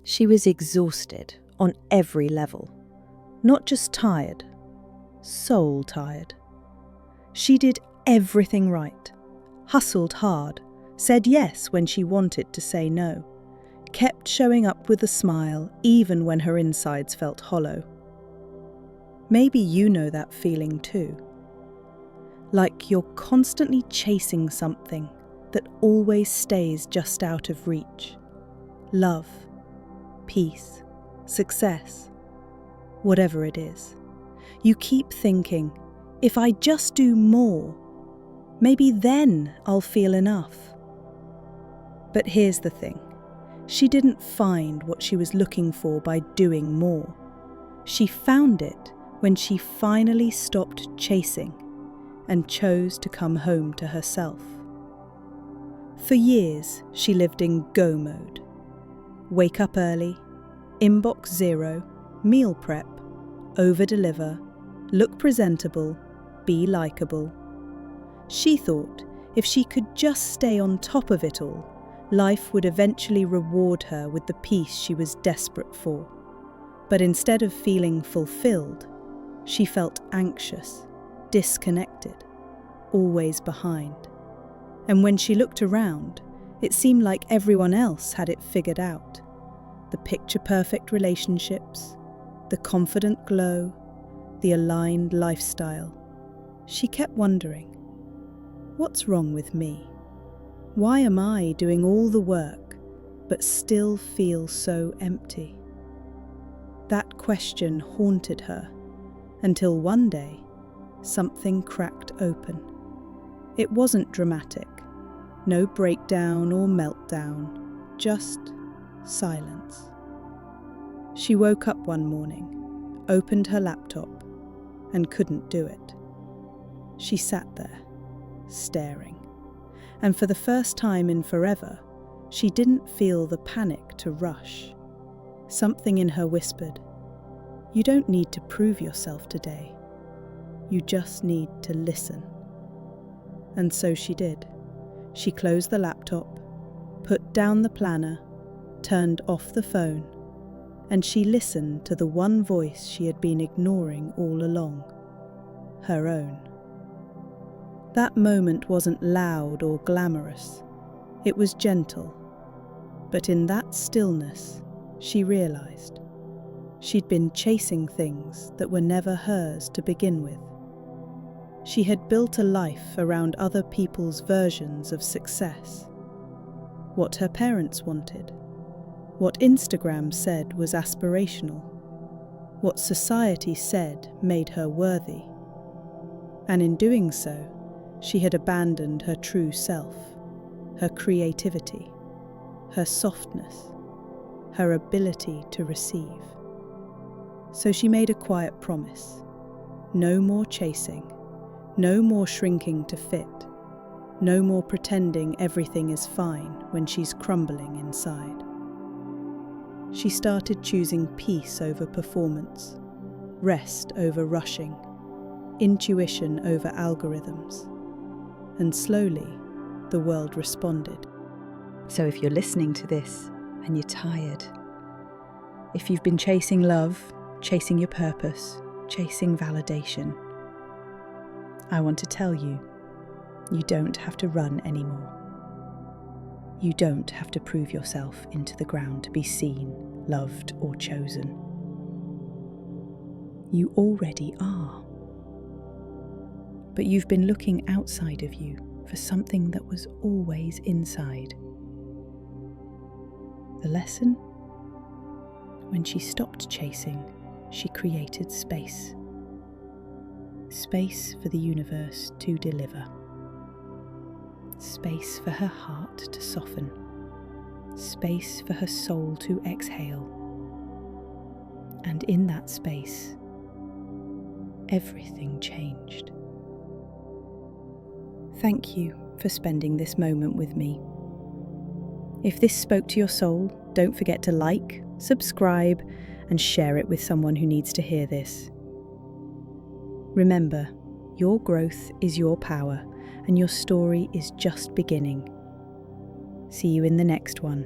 She was exhausted on every level. Not just tired, soul tired. She did everything right, hustled hard, said yes when she wanted to say no, kept showing up with a smile even when her insides felt hollow. Maybe you know that feeling too. Like you're constantly chasing something that always stays just out of reach. Love, peace, success, whatever it is. You keep thinking, if I just do more, maybe then I'll feel enough. But here's the thing. She didn't find what she was looking for by doing more. She found it when she finally stopped chasing and chose to come home to herself. For years, she lived in go mode. Wake up early, inbox zero, meal prep, over-deliver, look presentable, be likeable. She thought if she could just stay on top of it all, life would eventually reward her with the peace she was desperate for. But instead of feeling fulfilled, she felt anxious, disconnected, always behind. And when she looked around, it seemed like everyone else had it figured out. The picture-perfect relationships, the confident glow, the aligned lifestyle. She kept wondering, what's wrong with me? Why am I doing all the work, but still feel so empty? That question haunted her, until one day, something cracked open. It wasn't dramatic, no breakdown or meltdown, just silence. She woke up one morning, opened her laptop, and couldn't do it. She sat there, staring, and for the first time in forever, she didn't feel the panic to rush. Something in her whispered, "You don't need to prove yourself today. You just need to listen." And so she did. She closed the laptop, put down the planner, turned off the phone, and she listened to the one voice she had been ignoring all along, her own. That moment wasn't loud or glamorous. It was gentle. But in that stillness, she realized she'd been chasing things that were never hers to begin with. She had built a life around other people's versions of success. What her parents wanted, what Instagram said was aspirational, what society said made her worthy. And in doing so, she had abandoned her true self, her creativity, her softness, her ability to receive. So she made a quiet promise. No more chasing, no more shrinking to fit, no more pretending everything is fine when she's crumbling inside. She started choosing peace over performance, rest over rushing, intuition over algorithms. And slowly, the world responded. So if you're listening to this and you're tired, if you've been chasing love, chasing your purpose, chasing validation, I want to tell you, you don't have to run anymore. You don't have to prove yourself into the ground to be seen, loved, or chosen. You already are. But you've been looking outside of you for something that was always inside. The lesson? When she stopped chasing, she created space. Space for the universe to deliver. Space for her heart to soften. Space for her soul to exhale. And in that space, everything changed. Thank you for spending this moment with me. If this spoke to your soul, don't forget to like, subscribe, and share it with someone who needs to hear this. Remember, your growth is your power, and your story is just beginning. See you in the next one.